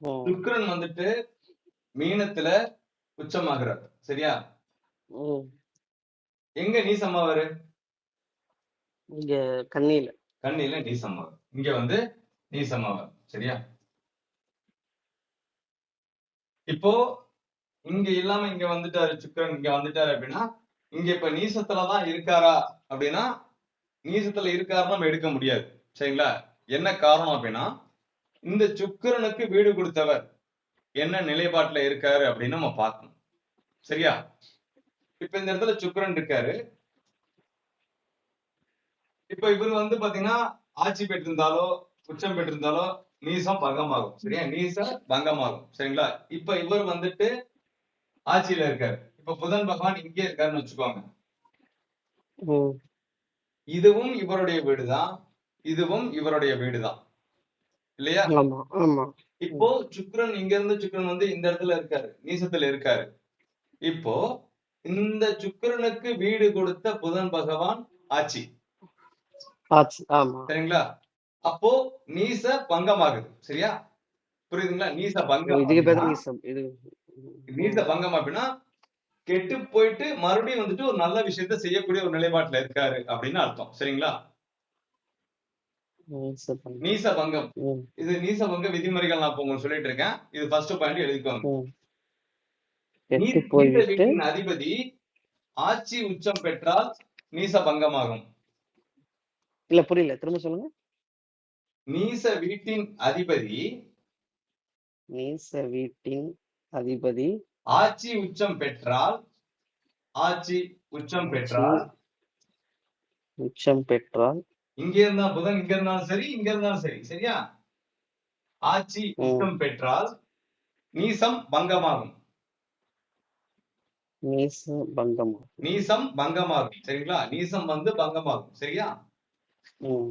ம். சுக்கிரன் வந்துட்டு மீனத்துல உச்சமாகிறார். சரியா? ம். எங்க நீசமாவாரு? இங்க கன்னியில. கன்னியில நீசமாவார். இங்க வந்து நீசமாவார். சரியா? இப்போ இங்க இல்லாம இங்க வந்துட்டாரு சுக்கிரன், இங்க வந்துட்டாரு அப்படின்னா, இங்க இப்ப நீசத்துலதான் இருக்காரா அப்படின்னா, நீசத்துல இருக்காருன்னு நம்ம எடுக்க முடியாது. சரிங்களா? என்ன காரணம் அப்படின்னா, இந்த சுக்கிரனுக்கு வீடு கொடுத்தவர் என்ன நிலைப்பாட்டுல இருக்காரு அப்படின்னு நம்ம பார்க்கணும். சரியா? இப்ப இந்த இடத்துல சுக்கிரன் இருக்காரு. இப்ப இவர் வந்து பாத்தீங்கன்னா ஆட்சி பெற்றிருந்தாலோ உச்சம் பெற்றிருந்தாலோ நீசம் பங்கமாகும். சரியா? நீச பங்கமாகும். சரிங்களா? இப்ப இவர் வந்துட்டு ஆட்சியில இருக்காரு. இப்ப புதன் பகவான் இங்கே இருக்காருன்னு வச்சுக்கோங்க. ம். இதுவும் இவருடைய வீடுதான், இதுவும் இவருடைய வீடுதான். இல்லையா? ஆமா, ஆமா. இப்போ சுக்கிரன் இங்க இருந்து சுக்கிரன் வந்து இந்த இடத்துல இருக்காரு, நீசத்துல இருக்காரு. இப்போ இந்த சுக்கிரனுக்கு வீடு கொடுத்த புதன் பகவான் ஆட்சி. ஆச்சு. ஆமா. சரிங்களா? அப்போ நீச பங்கமாகுது. சரியா? புரியுதுங்களா? நீச பங்கம் இதுக்கு பேர் அப்படின்னா, நீசம். இது நீச பங்கம் அப்படின்னா கெட்டு போயிட்டு மறுபடியும் வந்துட்டு ஒரு நல்ல விஷயத்த செய்யக்கூடிய ஒரு நிலைப்பாட்டுல இருக்காரு அப்படின்னு அர்த்தம். சரிங்களா? நீச பங்கம். இது நீச பங்க விதிமுறைகள் நான் இப்ப உங்களுக்கு சொல்லிட்டு இருக்கேன். இது ஃபர்ஸ்ட் பாயிண்ட் எழுதிக்கோங்க. நீச வீட்டின் அதிபதி ஆட்சி உச்சம் பெற்றால் நீச பங்கமாகும். இல்ல புரியல, திரும்ப சொல்லுங்க. நீச வீட்டின் அதிபதி நீச வீட்டின் அதிபதி ஆட்சி உச்சம் பெற்றால் ஆட்சி உச்சம் பெற்றால் உச்சம் பெற்றால் இங்க இருந்தா புதன் இங்க இருந்தாலும் சரி, இங்க இருந்தாலும் சரி. சரியா? ஆட்சி உச்சம் பெற்றால் நீசம் பங்கமாகும். நீசம் பங்கமாகும். நீசம் பங்கமாகும். சரிங்களா? நீசம் வந்து பங்கமாகும். சரியா?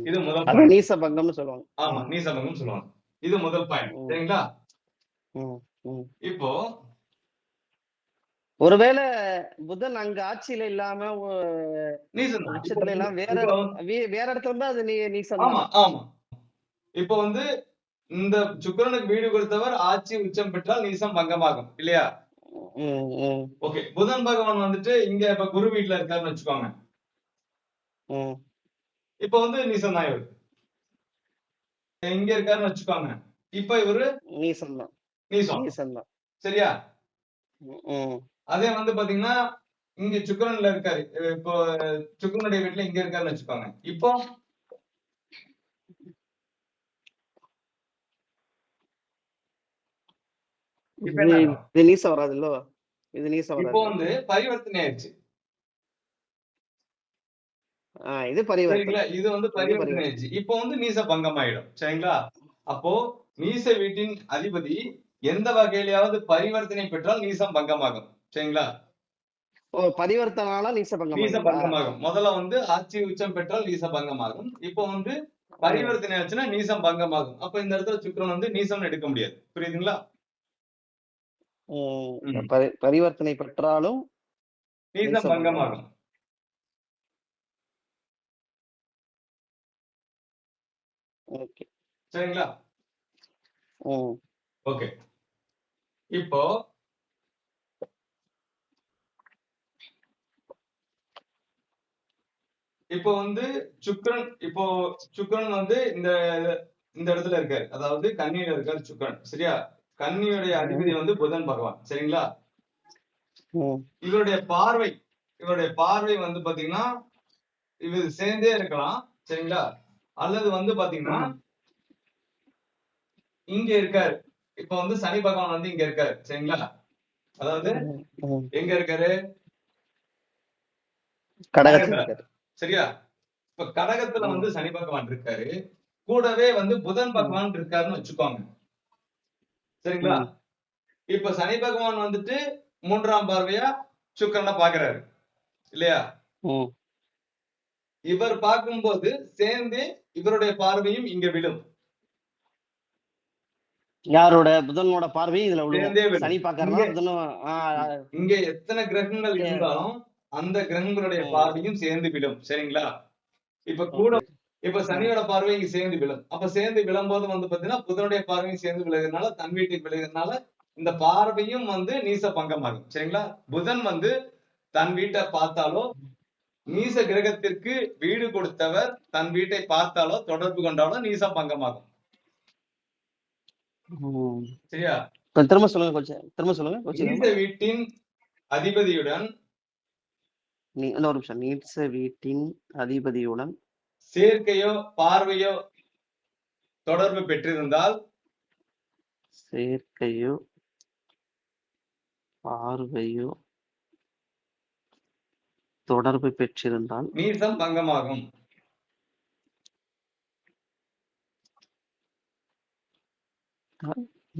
இது முதல் அது பாயிண்ட். நீச பங்கம்னு சொல்லுவாங்க. ஆமா, நீச பங்கம் சொல்லுவாங்க. இது முதல் பாயிண்ட். சரிங்களா? இப்போ ஒருவேளை புதன் அங்க ஆட்சியில இல்லாம நீசம் உச்சத்துல எல்லாம் வேற இடத்துல இருந்தா அது நீசம். ஆமா, ஆமா. இப்போ வந்து இந்த சுக்கிரனுக்கு வீடு கொடுத்தவர் ஆட்சி உச்சம் பெற்றால் நீசம் பங்கமாகும். இல்லையா? ஓகே. புதன் பகவான் வந்துட்டு இங்க இப்ப குரு வீட்டுல இருக்காருன்னு வச்சுக்கோங்க. இப்ப வந்து நீசம் தான் இவரு. இங்க இருக்காருன்னு வச்சுக்கோங்க. இப்ப இவரு நீசம் தான். நீசம் தான். சரியா? அதே வந்து பாத்தீங்கன்னா இங்க சுக்கிரன்ல இருக்காரு. இப்போ சுக்கிரனுடைய வீட்டுல இங்க இருக்காருன்னு வச்சுக்கோங்க. இப்போ இது நீசம் வராது இல்ல? இது நீசம் வராது. இப்போ வந்து பரிவர்த்தனை ஆயிடுச்சு. இது பரிவர்த்தனை. சரிங்களா? இது வந்து பரிவர்த்தனை ஆயிடுச்சு. இப்போ வந்து நீச பங்கம் ஆயிடும். சரிங்களா? அப்போ நீச வீட்டின் அதிபதி எந்த வகையிலாவது பரிவர்த்தனை பெற்றால் நீசம் பங்கமாகும். சரிங்களா? பரிவர்த்தனால நீச பங்கமாகும். முதல்ல வந்து ஆட்சி உச்சம் பெற்றால் நீச பங்கமாகும். இப்போ வந்து பரிவர்த்தனை ஆச்சுன்னா நீசம் பங்கமாகும். அப்ப இந்த இடத்துல சுக்கிரன் வந்து நீசம் எடுக்க முடியாது. புரியுதுங்களா? பரிவர்த்தனை பெற்றாலும் நீசம் பங்கமாகும். ஓகே. சரிங்களா? ஓகே. இப்போ இப்போ வந்து சுக்கிரன் வந்து இந்த இடத்துல இருக்காரு. அதாவது கன்னியில இருக்காரு சுக்கிரன். சரியா? கன்னியுடைய அதிபதி வந்து புதன் பகவான். சரிங்களா? இவருடைய பார்வை வந்து பாத்தீங்கன்னா இவர் சேர்ந்தே இருக்கலாம். சரிங்களா? அல்லது வந்து பாத்தீங்கன்னா இங்க இருக்காரு. இப்ப வந்து சனி பகவான் வந்து இங்க இருக்காரு. சரிங்களா? அதாவது எங்க இருக்காரு? கடகத்துல. சரியா? இப்ப கடகத்துல வந்து சனி பகவான் இருக்காரு. கூடவே வந்து புதன் பகவான் இருக்காருன்னு வச்சுக்கோங்க. சரிங்களா? இப்ப சனி பகவான் வந்துட்டு 3ஆம் பார்வையா சுக்கிரனை பாக்குறாரு. இல்லையா? இவர் பார்க்கும்போது சேர்ந்து இவருடைய பார்வையும் இங்க விழும். யாரோட? புதனோட பார்வை இதுல விழும். சனி பார்க்கறதுனால இங்க எத்தனை கிரகங்கள் இருந்தாலும் அந்த கிரகங்களுடைய பார்வையும் சேர்ந்து விடும். சரிங்களா? இப்ப கூட இப்ப சனியோட பார்வை இங்க சேர்ந்து விழும். அப்ப சேர்ந்து விழும்போது வந்து பாத்தீங்கன்னா புதனுடைய பார்வையும் சேர்ந்து விழுகிறதுனால தன் வீட்டுக்கு விழுகிறதுனால இந்த பார்வையும் வந்து நீச பங்கமாகும். சரிங்களா? புதன் வந்து தன் வீட்டை பார்த்தாலோ நீச கிரகத்திற்கு வீடு கொடுத்தவர் தன் வீட்டை பார்த்தாலோ தொடர்பு கொண்டாலோ நீச பங்கமாகும். சரியா? திரும்ப சொல்லுங்க கொஞ்சம், திரும்ப சொல்லுங்க. நீச வீட்டின் அதிபதியுடன் ஒரு நிமிஷம். நீச வீட்டின் அதிபதியுடன் சேர்க்கையோ பார்வையோ தொடர்பு பெற்றிருந்தால் சேர்க்கையோ பார்வையோ தொடர்பு பெற்றிருந்தால் நீசம் பங்கமாகும்.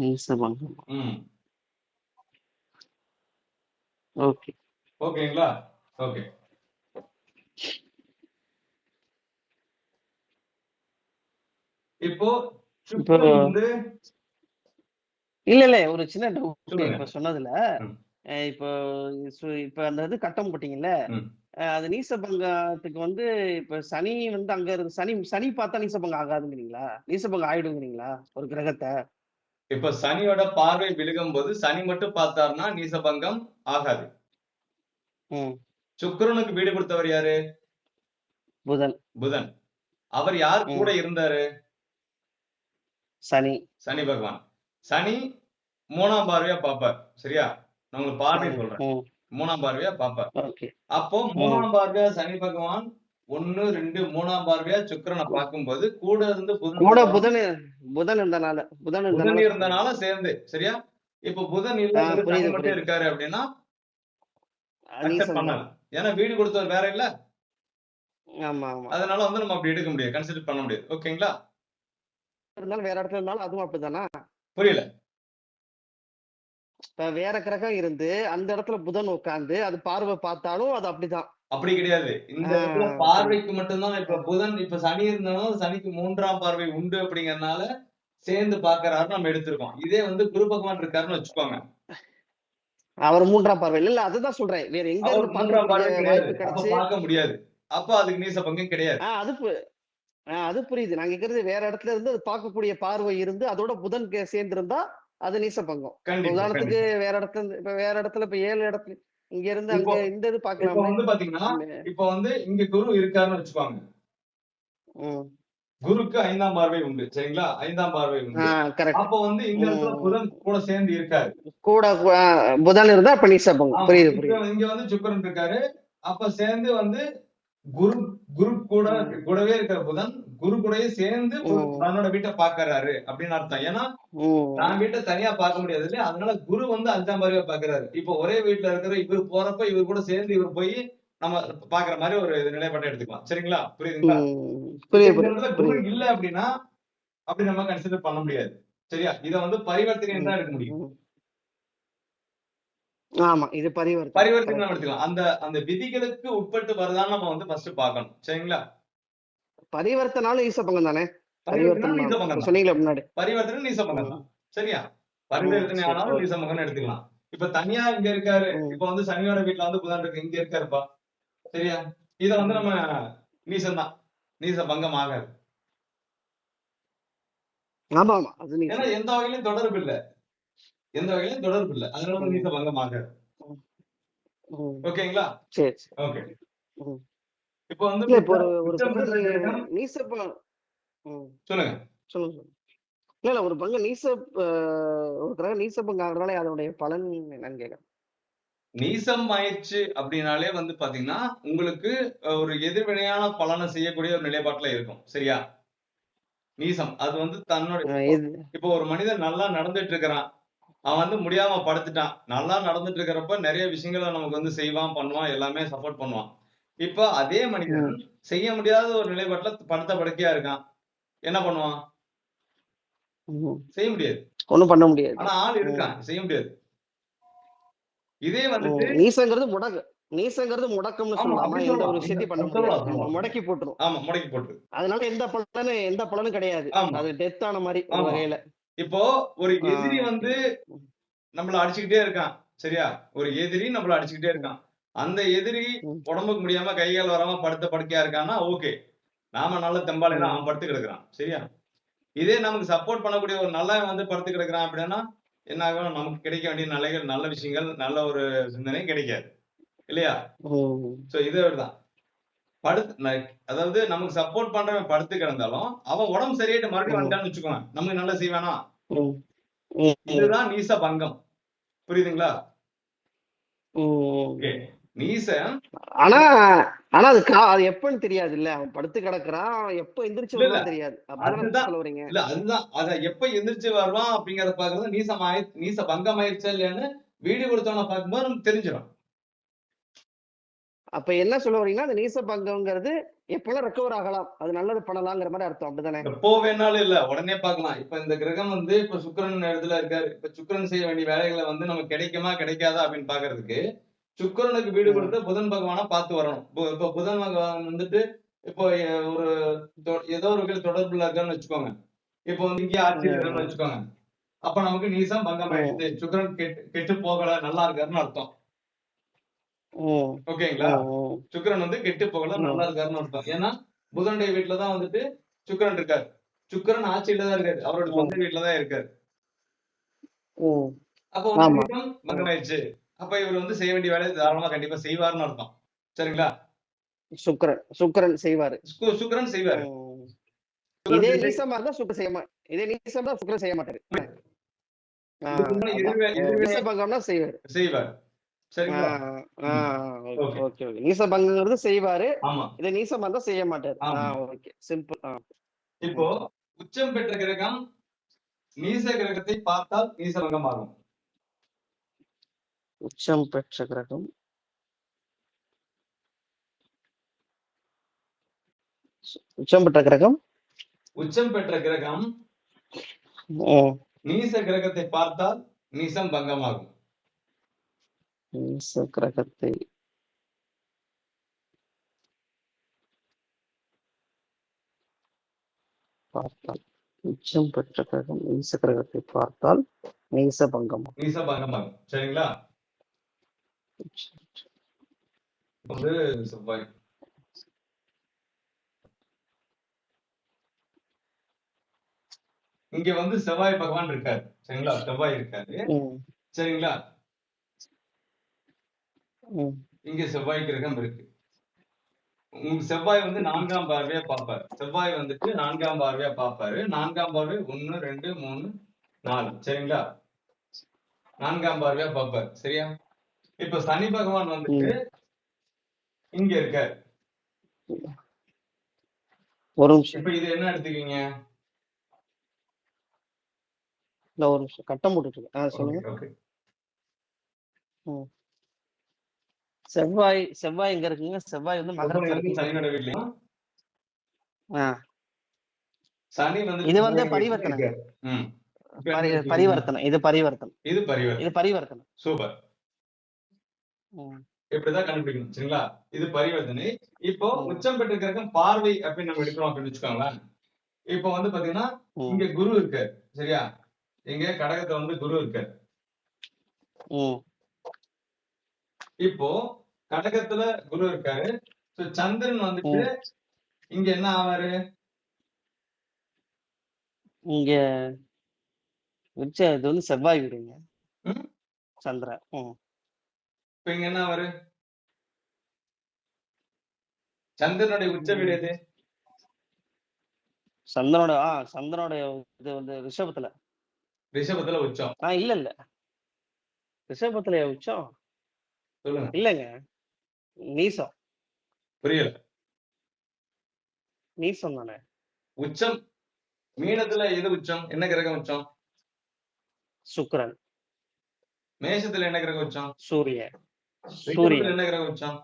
நீசபங்கம். ஓகே, ஓகேங்களா? ஓகே. இப்போ வந்து இல்ல ஒரு சின்ன டவுட் இப்ப சொன்னதுல இப்போ இப்ப அந்த இது கட்டம் போட்டீங்கல்ல, அது நீசபங்கத்துக்கு வந்து இப்ப சனி வந்து அங்க இருக்கு. சனி பார்த்தா நீசபங்கம் ஆகாதுங்கிறீங்களா? நீசபங்கம் ஆயிடுங்கிறீங்களா ஒரு கிரகத்தை? இப்ப சனியோட பார்வை விழுகும் போது சனி மட்டும் பார்த்தாருன்னா நீசபங்கம் ஆகாது. சுக்கிரனுக்கு வீடு கொடுத்தவர் யாரு? புதன். அவர் யார் கூட இருந்தாரு? சனி பகவான். சனி 3ஆம் பார்வையா பாப்பார். சரியா? நான் உங்களுக்கு பார்வை சொல்றேன். 3ஆம் பார்வையா பாப்பார். அப்போ 3ஆம் பார்வையா சனி பகவான் 1, 2, 3ஆம் பார்வையா சுக்கிரனை பார்க்கும்போது கூட இருந்து புதன் இருந்தனால சேர்ந்து. சரியா? இப்ப புதன் இல்ல சனி மட்டும் இருக்காரு அப்படின்னா அக்செப்ட் பண்ணலாம். ஏன்னா வீடு கொடுத்தவர் வேற இல்ல. அதனால வந்து நம்ம அப்படி எடுக்க முடியாது, கன்சிடர் பண்ண முடியாது. ஓகேங்களா? வேற இடத்துல இருந்தாலும் அதுவும் அப்படிதானா? புரியல. வேற கிரகம் இருந்து அந்த இடத்துல புதன் உட்கார்ந்து அது பார்வை பார்த்தாலும் அது அப்படிதான். அப்படி கிடையாது. இந்த இடத்துல பார்வைக்கு மட்டும்தான். இப்ப புதன் இப்ப சனி இருந்தாலும் சனிக்கு 3ஆம் பார்வை உண்டு அப்படிங்கறதுனால சேர்ந்து பாக்குறாரு நம்ம எடுத்திருக்கோம். இதே வந்து குரு பகவான் இருக்காருன்னு வச்சுக்கோங்க. அவர் 3ஆம் பார்வை இல்ல, அதுதான் சொல்றேன். வேற எங்க இருந்து 3ஆம் பார்வை கிடையாது, அப்ப பார்க்க முடியாது. அப்ப அதுக்கு நீச பங்கம் கிடையாது. அது புரியுது. நான் கேக்குறது வேற இடத்துல இருந்து அது பார்க்கக்கூடிய பார்வை இருந்து அதோட புதன் சேர்ந்து இருந்தா அது நீச பங்கம். உதாரணத்துக்கு வேற இடத்துல இப்ப 7 இடத்துல இங்க இருந்து அங்க இந்த இது பார்க்கலாம். வந்து பாத்தீங்கன்னா இப்ப வந்து இங்க குரு இருக்காருன்னு வச்சுக்கோங்க. குருக்கு 5ஆம் பார்வை உண்டு. சரிங்களா? 5ஆம் பார்வை உண்டு. அப்ப வந்து இந்த இடத்துல புதன் கூட சேர்ந்து இருக்காரு. கூட புதன் இருந்தா அப்ப நீச பங்கம். புரியுது. இங்க வந்து சுக்கிரன் இருக்காரு. அப்ப சேர்ந்து வந்து குரு கூடவே இருக்கிற புதன் குரு கூடயே சேர்ந்து தன்னோட வீட்டை பாக்குறாரு அப்படின்னு அர்த்தம். ஏன்னா நான் வீட்டை தனியா பார்க்க முடியாது இல்லையா? அதனால குரு வந்து 5ஆம் பார்வையா பாக்குறாரு. இப்ப ஒரே வீட்டுல இருக்கிற இவர் போறப்ப இவர் கூட சேர்ந்து இவர் போய் நம்ம பாக்குற மாதிரி ஒரு நிலைப்பாட்டை எடுத்துக்கலாம். சரிங்களா? புரியுதுங்களா? குரு இல்ல அப்படின்னா அப்படி நம்ம கன்சிடர் பண்ண முடியாது. சரியா? இத வந்து பரிவர்த்தனை தான் எடுக்க முடியும். ஆமா, இது பரிவர்த்தனை எடுத்துக்கலாம். அந்த விதிகளுக்கு உட்பட்டு வருதான்னு நம்ம வந்து ஃபர்ஸ்ட் பார்க்கணும். சரிங்களா? பரிவர்த்தனாலும் ஈசபங்கம் தானே? சொன்னீங்களா முன்னாடி? பரிவர்த்தனை நீசபங்கம் தான். சரியா? பரிவர்த்தனை ஆனாலும் நீசபங்கம்னு எடுத்துக்கலாம். இப்ப தனியா இங்க இருக்காரு. இப்ப வந்து சனியோட வீட்டுல வந்து புதன் இருக்கு, இங்க இருக்காருப்பா. சரியா? இத வந்து நம்ம நீசம் தான், நீச பங்கம் ஆகாது. ஆமா ஆமா, அது ஏன்னா எந்த வகையிலும் தொடர்பு இல்ல, அதனால நீச பங்கம் ஆகாது. ஓகேங்களா? சரி. ஓகே. இப்போ வந்து சொல்லுங்க. இல்ல ஒரு பங்கு ஒரு கிரகம் நீச பங்கம் ஆகுறதுனால அதனுடைய பலன் என்னன்னு கேக்குறேன். நீசம் ஆயிடுச்சு அப்படின்னாலே வந்து பாத்தீங்கன்னா உங்களுக்கு ஒரு எதிர்வினையான பலனை செய்யக்கூடிய ஒரு நிலைப்பாட்டுல இருக்கும். சரியா? நீசம் அது வந்து தன்னோட இப்போ ஒரு மனிதன் நல்லா நடந்துட்டு இருக்கிறான், அவன் வந்து முடியாம படுத்துட்டான். நல்லா நடந்துட்டு இருக்கிறப்ப நிறைய விஷயங்களை நமக்கு வந்து செய்வான், பண்ணுவான், எல்லாமே சப்போர்ட் பண்ணுவான். இப்ப அதே மனிதன் செய்ய முடியாத ஒரு நிலைப்பாட்டுல படுத்த படுக்கையா இருக்கான், என்ன பண்ணுவான்? செய்ய முடியாது, ஒண்ணும் பண்ண முடியாது. ஆனா ஆள் இருக்கான், செய்ய முடியாது. இதே வந்துட்டு நீசங்கிறது முடக்கம்னு சொல்லலாமா? எந்த ஒரு விஷயத்தையும் பண்ண முடியாது, முடக்கி போட்டுரும். ஆமா, முடக்கி போட்டுரும். அதனால எந்த பலனும் கிடையாது. அது டெத் ஆன மாதிரி ஒரு வகையில. இப்போ ஒரு எதிரி வந்து நம்மள அடிச்சுக்கிட்டே இருக்கான். சரியா? ஒரு எதிரி நம்மள அடிச்சுக்கிட்டே இருக்கான். அந்த எதிரி உடம்புக்கு முடியாம கைகால் வராம படுத்த படுக்கையா இருக்கான்னா ஓகே. நாம நல்ல தெம்பாளினா அவன் படுத்து கிடக்குறான். சரியா? இதே நமக்கு சப்போர்ட் பண்ணக்கூடிய ஒரு நல்லவன் வந்து படுத்து கிடக்குறான் அப்படின்னா என்ன ஆகும்? நமக்கு கிடைக்க வேண்டிய நல்ல விஷயங்கள், நல்ல ஒரு சிந்தனை கிடைக்காது. இல்லையா? சோ இதுதான். அதாவது நமக்கு சப்போர்ட் பண்றவன் படுத்து கிடந்தாலும் அவன் உடம்பு சரியாயிட்டு மறுபடியும் வந்துட்டான்னு வச்சுக்கோங்க, நமக்கு நல்லா செய்வானா? இதுதான் நீச பங்கம். புரியுதுங்களா? நீசன் ஆனா ஆனா அது எப்பன்னு தெரியாது இல்ல, அவன் படுத்து கிடக்குறான், எப்ப எந்திரிச்சு வருவான்னு தெரியாது. அதுதான் சொல்ல வரீங்க. இல்ல அதுதான் அத எப்ப எந்திரிச்சு வருவான் அப்படிங்கறத பாக்குறது நீச பங்கம் ஆயிடுச்சா இல்லையான்னு வீடு கொடுத்தவன பார்க்கும்போது நமக்கு தெரிஞ்சிடும். அப்ப என்ன சொல்ல வரீங்கன்னா, அந்த நீச பங்கம்ங்கிறது எப்பெல்லாம் ரெக்கவர் ஆகலாம், அது நல்லது பண்ணலாங்கிற மாதிரி அர்த்தம். அப்படிதானே? எப்போ வேணாலும் இல்ல, உடனே பார்க்கலாம். இப்ப இந்த கிரகம் வந்து இப்ப சுக்கிரன் இடத்துல இருக்காரு. இப்ப சுக்கிரன் செய்ய வேண்டிய வேலைகளை வந்து நமக்கு கிடைக்குமா கிடைக்காதா அப்படின்னு பாக்குறதுக்கு சுக்கிரனுக்கு வீடு கொடுத்து புதன் பகவானா பார்த்து வரணும். இப்ப புதன் பகவான் வந்துட்டு இப்போ ஒரு ஏதோ ஒரு வகையில் தொடர்புல இருக்கான்னு வச்சுக்கோங்க. இப்போ வந்து இங்கே ஆட்சியில் இருக்கான்னு வச்சுக்கோங்க. அப்ப நமக்கு நீசம் பங்கம் ஆயிடுச்சு, சுக்கிரன் கெட்டு போகல, நல்லா இருக்காருன்னு அர்த்தம். ஓகேங்களா? சுக்கிரன் வந்து கெட்டு போகல, நல்லா இருக்காருன்னு அர்த்தம். ஏன்னா புதனுடைய வீட்டுலதான் வந்துட்டு சுக்கிரன் இருக்காரு. சுக்கிரன் ஆட்சியில தான் இருக்காரு, அவரோட சொந்த வீட்டுல தான் இருக்காரு. அப்ப வந்து நீசம் பங்கம் ஆயிடுச்சு. அப்ப இவர் வந்து செய்ய வேண்டிய வேலையை தாராளமா கண்டிப்பா செய்வாருன்னு அர்த்தம். சரிங்களா? சுக்கிரன் செய்வாரு. சுக்கிரன் செய்வாரு. இதே நீசமா இருந்தா சுக்கிரன் செய்ய மாட்டாரு. நீச பங்கம்னா செய்வாரு. சரிங்களா? ஓகே. நீச பங்கம்ங்கிறது செய்வாரு. இதே நீசமா இருந்தா செய்ய மாட்டாரு. Okay, simple. இப்போ உச்சம் பெற்ற கிரகம் நீச கிரகத்தை பார்த்தால் நீச பங்கம் ஆகும். உச்சம் பெற்ற கிரகம் நீச கிரகத்தை பார்த்தால் நீசம் பங்கமாகும். நீச கிரகத்தை பார்த்தால் உச்சம் பெற்ற கிரகம் நீச கிரகத்தை பார்த்தால் நீச பங்கமாகும். சரிங்களா? வந்து செவ்வாய் இங்க வந்து செவ்வாய் பகவான் இருக்காரு. சரிங்களா? செவ்வாய் இருக்காரு. சரிங்களா? இங்க செவ்வாய் கிரகம் இருக்கு. செவ்வாய் வந்து 4ஆம் பார்வையா பார்ப்பாரு. செவ்வாய் வந்துட்டு 4ஆம் பார்வையா பார்ப்பாரு. 4ஆம் பார்வை 1 2 3 4. சரிங்களா? 4ஆம் பார்வையா பார்ப்பாரு. சரியா? இப்ப சனி பகவான் வந்துட்டு இங்க இருக்காரு. ஒரு நிமிஷம். இப்ப இது என்ன எடுத்துக்கீங்க? ஒரு நிமிஷம் கட்டம் போட்டுட்டு இருக்கேன். சொல்லுங்க. செவ்வாய் எங்க இருக்குங்க? செவ்வாய் வந்து மகரத்துல இருக்கு. சனியோட வீட்லயும் சனி வந்து இது வந்து பரிவர்த்தனை. இது பரிவர்த்தனை. சூப்பர். இப்படிதான் கண்டுபிடிக்கணும். சரிங்களா? இது பரிவர்த்தனை. இப்போ உச்சம் பெற்ற கிரகம் பார்வை அப்படின்னு நம்ம எடுக்கிறோம் அப்படின்னு வச்சுக்கோங்களேன். இப்போ வந்து பாத்தீங்கன்னா இங்க குரு இருக்கு. சரியா? இங்க கடகத்துல வந்து குரு இருக்கு. இப்போ கடகத்துல குரு இருக்காரு. சந்திரன் வந்துட்டு இங்க என்ன ஆவாரு? இங்க இது வந்து செவ்வாய் வீடுங்க. சந்திரன். இப்ப இங்க என்ன ஆவாரு? சந்திரனுடைய உச்ச வீடு எது? சந்திரனுடைய இது வந்து ரிஷபத்துல உச்சம். இல்ல ரிஷபத்துல உச்சம் சொல்லுங்க. இல்லங்க, நீசம். புரியல. நீசம் தானே உச்சம். மீனத்துல எது உச்சம்? என்ன கிரகம் உச்சம்? சுக்கிரன். மேஷத்துல என்ன கிரகம் உச்சம்? சூரியன். என்ன கிரகம் உச்சம்?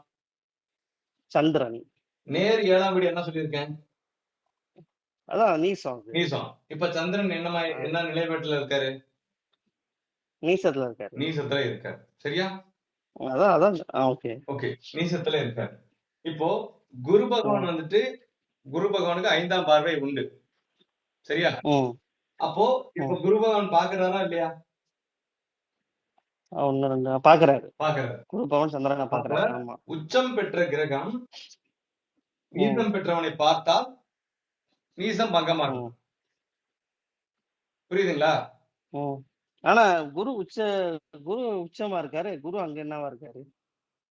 சந்திரன். நேர் 7ஆம் வீடு என்ன சொல்லியிருக்கேன்? அதான் நீசம். இப்ப சந்திரன் என்ன நிலைப்பாட்டுல இருக்காரு? நீசத்துல இருக்காரு. சரியா? அதான் ஓகே. நீசத்துல இருக்காரு. இப்போ குரு பகவான் வந்துட்டு குரு பகவானுக்கு 5ஆம் பார்வை உண்டு. சரியா? அப்போ இப்ப குரு பகவான் பாக்குறாரா இல்லையா? பாக்குறாரு. குரு பகவான் சந்திரனை பாக்குறாரு. உச்சம் பெற்ற கிரகம் நீசம் பெற்றவனை பார்த்தால் நீசம் பங்கமாகும். ம். புரியுதுங்களா? ம். ஆனா குரு உச்சமா இருக்காரு. குரு அங்க என்னவா இருக்காரு?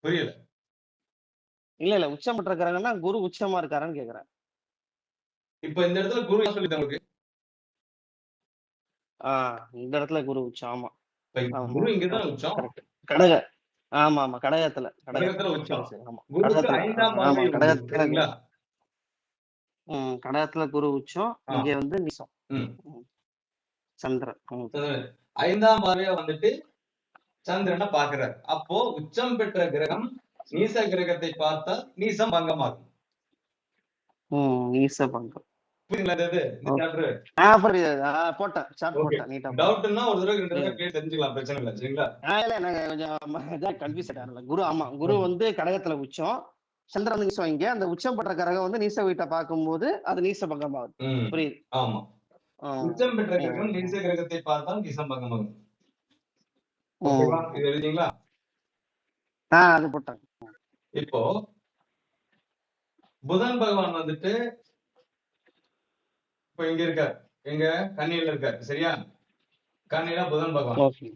புரியல. இல்ல. உச்சம் பெற்ற கிரகம்னா குரு உச்சமா இருக்காரான்னு கேக்குறேன். இப்ப இந்த இடத்துல குரு என்ன சொல்லித்தேன் உங்களுக்கு? ஆ இந்த இடத்துல குரு உச்சம். ஆமா. இப்ப ஆமா. குரு இங்க தான் கரெக்ட், உச்சம். கரெக்ட். கடக. ஆமா. கடகத்துல. கடகத்துல சரி, உச்சம். சரி. ஆமா. குருவுக்கு கடகத்துல. 5ஆம் ஆமா. பார்வை உண்டு. கடகத்துல சரிங்களா? கடகத்துல குரு உச்சம். ஆ. இங்க வந்து நீசம். ம். ம். சந்திரன். ம். 5ஆம் பார்வையா வந்துட்டு சந்திரனை பார்க்கிறார். அப்போ உச்சம் பெற்ற கிரகம் நீச கிரகத்தை பார்த்தால் நீசம் பங்கமாகும். நீச பங்கம். புரியுதுங்களா இது? இந்த ஓகே. சாப்டர்? புரியுது. போட்டேன். Chart okay. போட்டேன். நீட்டா போட்டேன். டவுட்ன்னா ஒரு தடவை 2 தடவை புரியுது. கேட்டு தெரிஞ்சுக்கலாம். பிரச்சனை இல்ல. சரிங்களா? இல்ல எனக்கு கொஞ்சம் கன்ஃபியூஸ் ஆயிட்டாருல. குரு ஓகே. வந்து கடகத்துல உச்சம். சந்திரன் நீசம் இங்க. அந்த உச்சம் பெற்ற கிரகம் வந்து நீச வீட்டை பார்க்கும்போது அது நீச பங்கமாகுது. ம். புரியுது. ஆமா. ஆ. உச்சம் பெற்ற கிரகம் ம். நீச கிரகத்தை பார்த்தால் நீசம் பங்கமாகும். ம். ஓகேவா? இது எழுதிங்களா? அது போட்டாங்க. இப்போ புதன் பகவான் வந்துட்டு இப்ப இங்க இருக்கார். எங்க கன்னியில இருக்கார். சரியா? கன்னியில புதன் பகவான். ஓகே.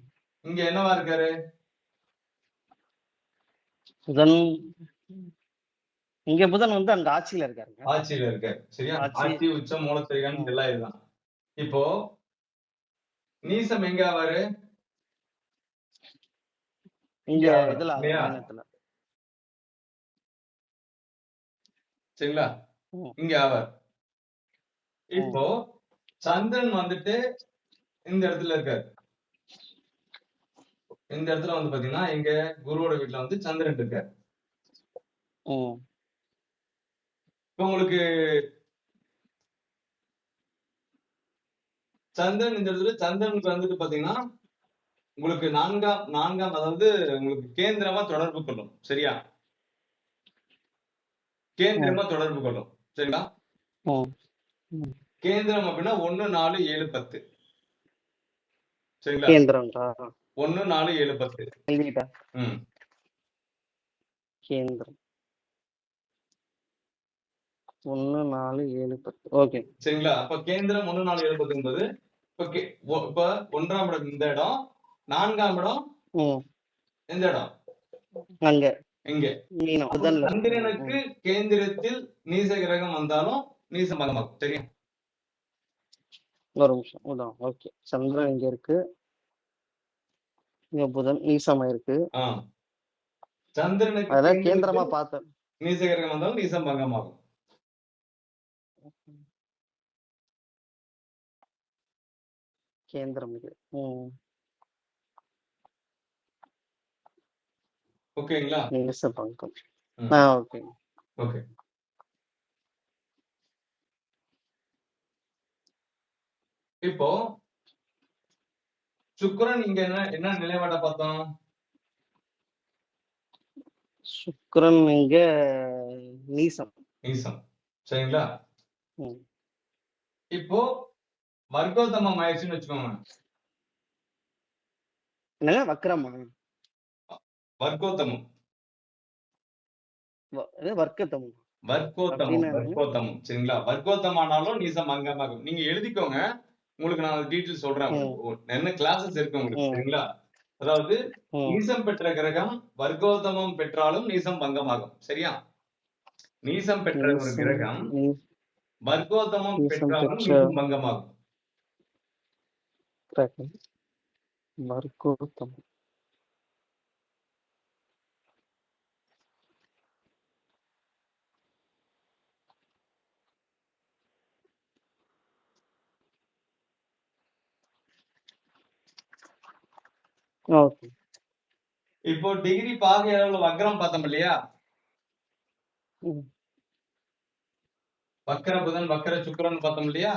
இங்க என்னவா இருக்காரு? புதன் இங்க புதன் வந்து அங்க ஆட்சியில இருக்காருங்க. ஆட்சியில இருக்காரு. சரியா? ஆட்சி, உச்சம், மூலத்திரிகன் எல்லாம் இதுதான். இப்போ நீசம் எங்க ஆவாரு? இங்க ஆவாரு. இதுல இல்லையா? மீனத்துல. சரிங்களா? இங்க ஆவார். இப்போ சந்திரன் வந்துட்டு இந்த இடத்துல இருக்காரு. இந்த இடத்துல வந்து பாத்தீங்கன்னா இங்க குருவோட வீட்டுல வந்து சந்திரன் இருக்காரு. இப்ப உங்களுக்கு சந்திரன் இந்த இடத்துல சந்திரனுக்கு வந்துட்டு பாத்தீங்கன்னா உங்களுக்கு நான்காம் அதாவது உங்களுக்கு கேந்திரமா தொடர்பு கொள்ளும். சரியா? கேந்திரமா தொடர்பு கொள்ளும். சரிங்களா? கேந்திரம் அப்படின்னா 1, 4, 7, 10. சரிங்களா? கேந்திரம் 1, 4, 7, 10. எழுதிட்டேன். ம். கேந்திரம் 1, 4, 7, 10. ஓகே. சரிங்களா? அப்ப கேந்திரம் 1, 4, 7, 10 என்பது இப்ப 1ஆம் இடம் இந்த இடம், 4ஆம் இடம் எந்த இடம்? அங்க. இங்க. மீனம். சந்திரனுக்கு கேந்திரத்தில் நீச கிரகம் வந்தாலும் நீசம் பங்கமாகும். சரியா? ஒரு நிமிஷம். ஓகே. சந்திரன் இங்க இருக்கு. இங்க புதன் நீசமா இருக்கு. சந்திரனுக்கு அதெல்லாம் கேந்திரமா பார்த்தேன். நீச கிரகம் வந்தாலும் நீசம் பங்கமாகும். கேந்திரம் இது. ஓகேங்களா? நீச பங்கம். ஓகே. ஓகே. இப்போ சுக்கிரன் இங்க என்ன நிலைப்பாட பார்த்தோம்? சுக்கிரன் இங்க நீசம். சரிங்களா? இப்போ வர்க்கோத்தமம் ஆயிடுச்சுன்னு வச்சுக்கோங்க. என்னங்க வக்ரமா? வர்க்கோத்தமம். வர்க்கோத்தமம். சரிங்களா? வர்க்கோத்தமானாலும் நீசம் பங்கமாகும். நீங்க எழுதிக்கோங்க. உங்களுக்கு நான் டீடைல் சொல்றேன். என்ன கிளாஸஸ் இருக்கு உங்களுக்கு. சரிங்களா? அதாவது நீசம் பெற்ற கிரகம் வர்க்கோத்தமம் பெற்றாலும் நீசம் பங்கமாகும். சரியா? நீசம் பெற்ற ஒரு கிரகம் வர்க்கோத்தமம் பெற்றாலும் நீசம் பங்கமாகும். வர்க்கோத்தமம். ஓகே. இப்போ டிகிரி பாகை அளவுல வக்ரம் பார்த்தோம் இல்லையா? வக்கர புதன், வக்கர சுக்கிரன் பார்த்தோம் இல்லையா?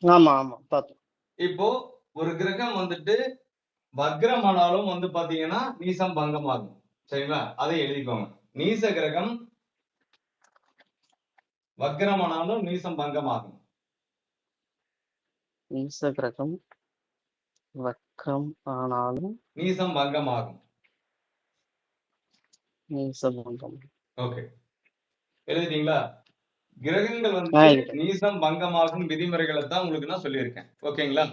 ஆமா பார்த்தோம். இப்போ ஒரு கிரகம் வந்துட்டு வக்ரமானாலும் வந்து பாத்தீங்கன்னா நீசம் பங்கமாகும். சரிங்களா? அதை எழுதிக்கோங்க. நீச கிரகம் வக்ரமானாலும் நீசம் பங்கமாகும். நீச கிரகம் வக்ரம் ஆனாலும் நீசம் பங்கமாகும். நீசம் பங்கம். ஓகே. எழுதிட்டீங்களா? கிரகங்கள் ஆ, வந்துட்டு இருக்கட்டும். நீசம் பங்கமாகும் விதிமுறைகளை தான் உங்களுக்கு நான் சொல்லியிருக்கேன். ஓகேங்களா?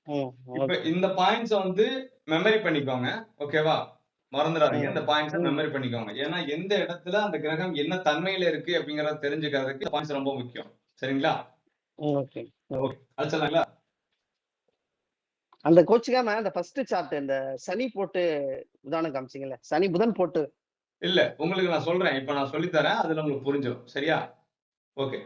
இப்ப ஓகே. இந்த பாயிண்ட்ஸ வந்து மெமரி பண்ணிக்கோங்க. ஓகேவா? மறந்துடாதீங்க. இந்த பாயிண்ட்ஸ ம். மெமரி பண்ணிக்கோங்க. ஏன்னா எந்த இடத்துல அந்த கிரகம் என்ன தன்மையில இருக்கு அப்படிங்கறத தெரிஞ்சுக்கிறதுக்கு இந்த பாயிண்ட்ஸ் ரொம்ப முக்கியம். சரிங்களா? ஓகே. ஓகே. அடிச்சிடலாங்களா? அந்த கோச்சுக்காம அந்த ஃபர்ஸ்ட் சார்ட் இந்த சனி போட்டு உதாரணம் காமிச்சீங்கல்ல, சனி புதன் போட்டு. இல்ல. உங்களுக்கு நான் சொல்றேன். இப்ப நான் சொல்லி தரேன். அதுல உங்களுக்கு புரிஞ்சிரும். சரியா? ஓகே.